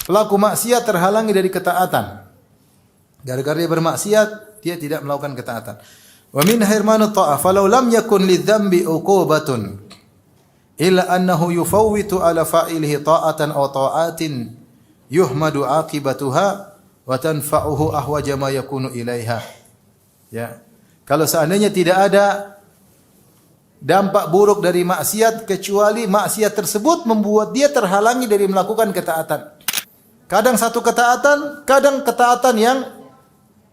Pelaku maksiat terhalangi dari ketaatan. Gara-gara dia bermaksiat, dia tidak melakukan ketaatan. Wa min hirmanu ta'ah falau lam yakun lidzambi uqubatun illa annahu yufawwitu ala fa'ilihi ta'atan aw ta'atin yuhmadu aqibatuha wa tanfa'uhu ahwaja ma yakunu ilaiha. Ya. Kalau seandainya tidak ada dampak buruk dari maksiat kecuali maksiat tersebut membuat dia terhalangi dari melakukan ketaatan. Kadang satu ketaatan, kadang ketaatan yang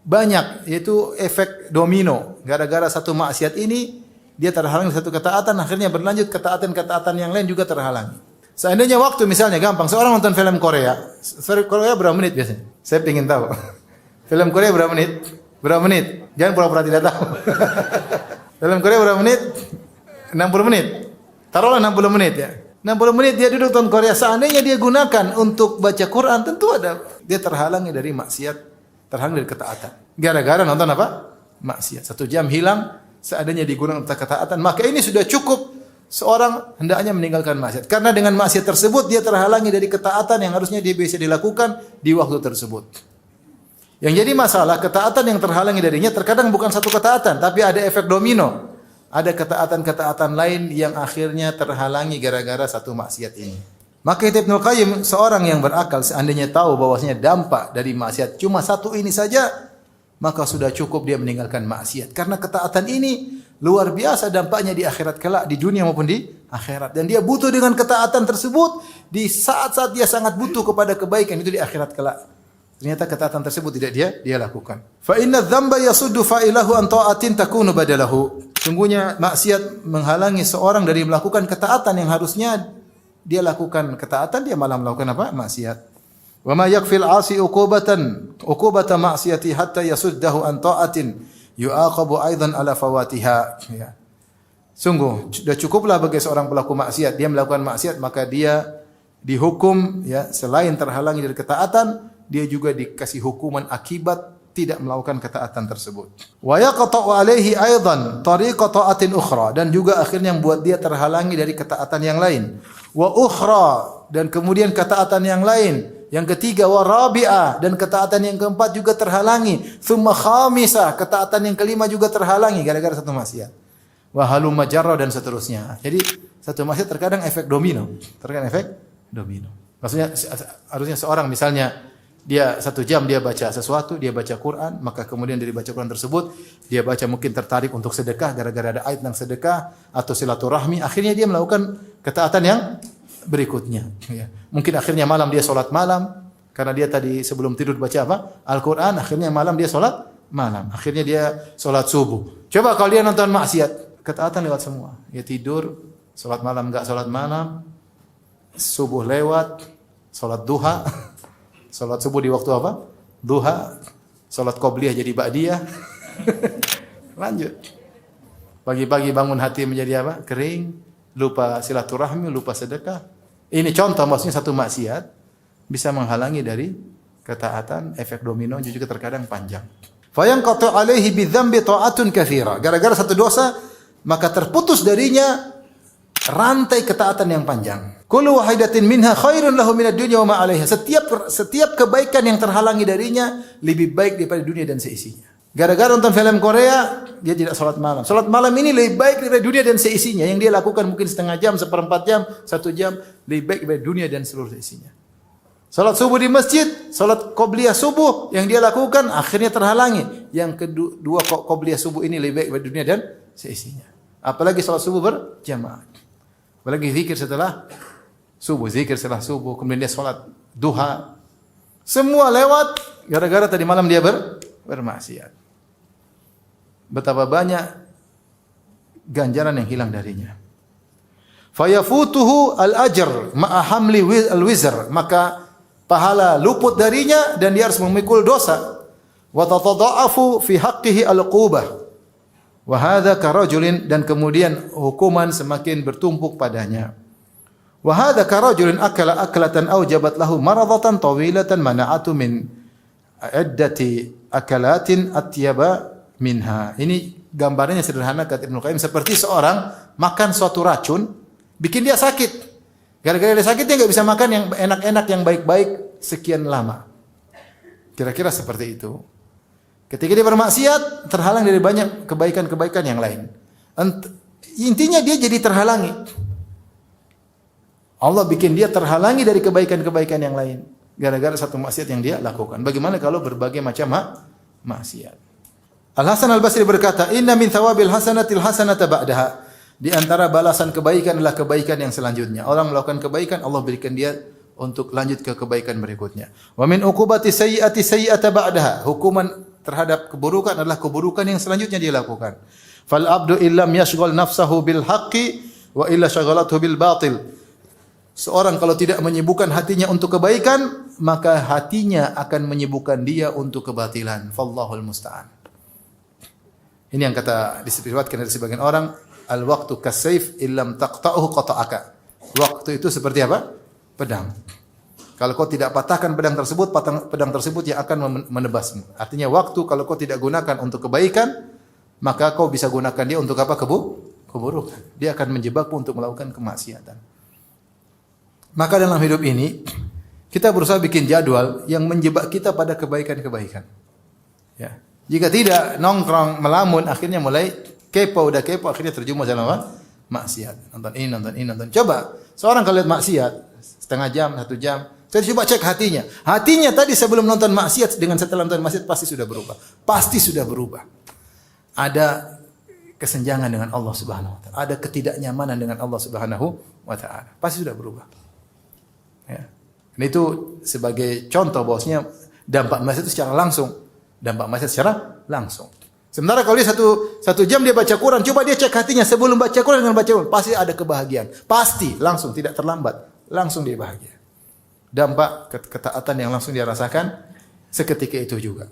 banyak, yaitu efek domino. Gara-gara satu maksiat ini dia terhalangi satu ketaatan, akhirnya berlanjut ketaatan-ketaatan yang lain juga terhalangi. Seandainya waktu misalnya gampang, seorang nonton film Korea. Film Korea berapa menit biasanya? Saya ingin tahu. Film Korea berapa menit? Berapa menit? Jangan pura-pura tidak tahu. Film Korea berapa menit? 60 menit. Taruhlah 60 menit ya. 60 menit dia duduk nonton Korea. Seandainya dia gunakan untuk baca Quran, tentu ada dia terhalangi dari maksiat, terhalangi dari ketaatan. Gara-gara nonton apa? Maksiat. 1 jam hilang, seandainya digunakan untuk ketaatan, maka ini sudah cukup seorang hendaknya meninggalkan maksiat. Karena dengan maksiat tersebut dia terhalangi dari ketaatan yang harusnya dia bisa dilakukan di waktu tersebut. Yang jadi masalah, ketaatan yang terhalangi darinya terkadang bukan satu ketaatan, tapi ada efek domino. Ada ketaatan-ketaatan lain yang akhirnya terhalangi gara-gara satu maksiat ini. Maka Ibnu Qayyim, seorang yang berakal, seandainya tahu bahwasanya dampak dari maksiat cuma satu ini saja, maka sudah cukup dia meninggalkan maksiat. Karena ketaatan ini luar biasa dampaknya di akhirat kelak, di dunia maupun di akhirat. Dan dia butuh dengan ketaatan tersebut di saat-saat dia sangat butuh kepada kebaikan itu di akhirat kelak. Ternyata ketaatan tersebut tidak dia lakukan. Fa inna dzamba yasuddu fa'ilahu an ta'atin takunu badalahu. Sungguhnya maksiat menghalangi seorang dari melakukan ketaatan yang harusnya dia lakukan ketaatan, dia malah melakukan apa? Maksiat. Wa ma yakfil 'asi uqubata ma'siyati hatta yasuddahu an ta'atin yu'aqabu aidan ala fawatiha. Ya. Sungguh sudah cukuplah bagi seorang pelaku maksiat, dia melakukan maksiat maka dia dihukum ya, selain terhalangi dari ketaatan, dia juga dikasih hukuman akibat tidak melakukan ketaatan tersebut. Wa yaqta'u alaihi aidan tariqa ta'atin ukhra, dan juga akhirnya membuat dia terhalangi dari ketaatan yang lain. Wa ukhra, dan kemudian ketaatan yang lain. Yang ketiga wa rabi'ah, dan ketaatan yang keempat juga terhalangi. Tsumma khamisah, ketaatan yang kelima juga terhalangi gara-gara satu maksiat. Wa halumma jarra, dan seterusnya. Jadi satu maksiat terkadang efek domino. Terkadang efek domino. Maksudnya harusnya seorang misalnya dia 1 jam dia baca sesuatu, dia baca Quran, maka kemudian dari baca Quran tersebut dia baca mungkin tertarik untuk sedekah gara-gara ada ayat tentang sedekah atau silaturahmi, akhirnya dia melakukan ketaatan yang berikutnya. Ya. Mungkin akhirnya malam dia sholat malam karena dia tadi sebelum tidur baca apa? Al-Quran, akhirnya malam dia sholat malam, akhirnya dia sholat subuh. Coba kalau dia nonton maksiat, ketaatan lewat semua. Dia tidur, sholat malam enggak sholat malam, subuh lewat, sholat duha. Salat subuh di waktu apa? Duha. Salat qobliyah jadi ba'diyah. Lanjut. Pagi-pagi bangun hati menjadi apa? Kering. Lupa silaturahmi, lupa sedekah. Ini contoh, maksudnya satu maksiat bisa menghalangi dari ketaatan, efek domino juga terkadang panjang. Fayanqatu alaihi bidzambi ta'atun katsira. Gara-gara satu dosa, maka terputus darinya rantai ketaatan yang panjang. Kullu wahidatin minha khairun lahu minad dunya wa ma 'alaiha. Setiap kebaikan yang terhalangi darinya lebih baik daripada dunia dan seisinya. Gara-gara nonton film Korea, dia tidak salat malam. Salat malam ini lebih baik daripada dunia dan seisinya. Yang dia lakukan mungkin setengah jam, 1/4 jam, 1 jam, lebih baik daripada dunia dan seluruh seisinya. Salat subuh di masjid, salat qobliyah subuh yang dia lakukan akhirnya terhalangi. Yang kedua qobliyah subuh ini lebih baik daripada dunia dan seisinya. Apalagi salat subuh berjamaah. Apalagi zikir setelah subuh, zikir setelah subuh, kemudian dia sholat duha. Semua lewat gara-gara tadi malam dia bermaksiat. Betapa banyak ganjaran yang hilang darinya. Fayafutuhu al-ajr ma'a hamli al-wizr, maka pahala luput darinya dan dia harus memikul dosa. Wa tatadha'afu fi haqqihi al-uqubah. Wa hadza karajulin, dan kemudian hukuman semakin bertumpuk padanya. Wa hadza karajulin akala aklatan aujabat lahu maradatan tawilatan mana'atu min iddati akalatin atyaba minha. Ini gambarnya sederhana kata Ibnu Qayyim, seperti seorang makan suatu racun bikin dia sakit. Gara-gara dia sakit dia enggak bisa makan yang enak-enak yang baik-baik sekian lama. Kira-kira seperti itu. Ketika dia bermaksiat, terhalang dari banyak kebaikan-kebaikan yang lain. Intinya dia jadi terhalangi. Allah bikin dia terhalangi dari kebaikan-kebaikan yang lain. Gara-gara satu maksiat yang dia lakukan. Bagaimana kalau berbagai macam maksiat? Al-Hasan Al-Basri berkata, "Inna min thawabil hasanatil hasanata ba'daha." Di antara balasan kebaikan adalah kebaikan yang selanjutnya. Orang melakukan kebaikan, Allah berikan dia untuk lanjut ke kebaikan berikutnya. Wa min uqubati sayyi'ati sayyi'ata ba'daha. Hukuman terhadap keburukan adalah keburukan yang selanjutnya dia lakukan. Fal abdu illam yashghal nafsahu bil haqqi wa illa shaghalathu bil batil. Seorang kalau tidak menyibukkan hatinya untuk kebaikan, maka hatinya akan menyibukkan dia untuk kebatilan. Fallahul musta'an. Ini yang kata disebutkan dari sebagian orang, al-waqtu kasayf illam taqta'uhu qata'aka. Waktu itu seperti apa? Pedang. Kalau kau tidak patahkan pedang tersebut yang akan menebasmu. Artinya waktu kalau kau tidak gunakan untuk kebaikan, maka kau bisa gunakan dia untuk apa? Keburukan. Dia akan menjebakmu untuk melakukan kemaksiatan. Maka dalam hidup ini kita berusaha bikin jadwal yang menjebak kita pada kebaikan-kebaikan. Ya. Jika tidak nongkrong melamun, akhirnya mulai kepo, akhirnya terjumus dalam apa? Maksiat. Nonton ini. Coba seorang kalau lihat maksiat setengah jam, 1 jam, saya coba cek hatinya. Hatinya tadi sebelum nonton maksiat dengan setelah nonton maksiat pasti sudah berubah. Pasti sudah berubah. Ada kesenjangan dengan Allah Subhanahu wa taala. Ada ketidaknyamanan dengan Allah Subhanahu wa taala. Pasti sudah berubah. Ya. Dan itu sebagai contoh bahwasanya dampak maksiat itu secara langsung. Dampak maksiat secara langsung. Sementara kalau dia satu jam dia baca Quran, coba dia cek hatinya sebelum baca Quran dengan baca Quran, pasti ada kebahagiaan. Pasti langsung, tidak terlambat. Langsung dia bahagia. Dampak ketaatan yang langsung dia rasakan seketika itu juga.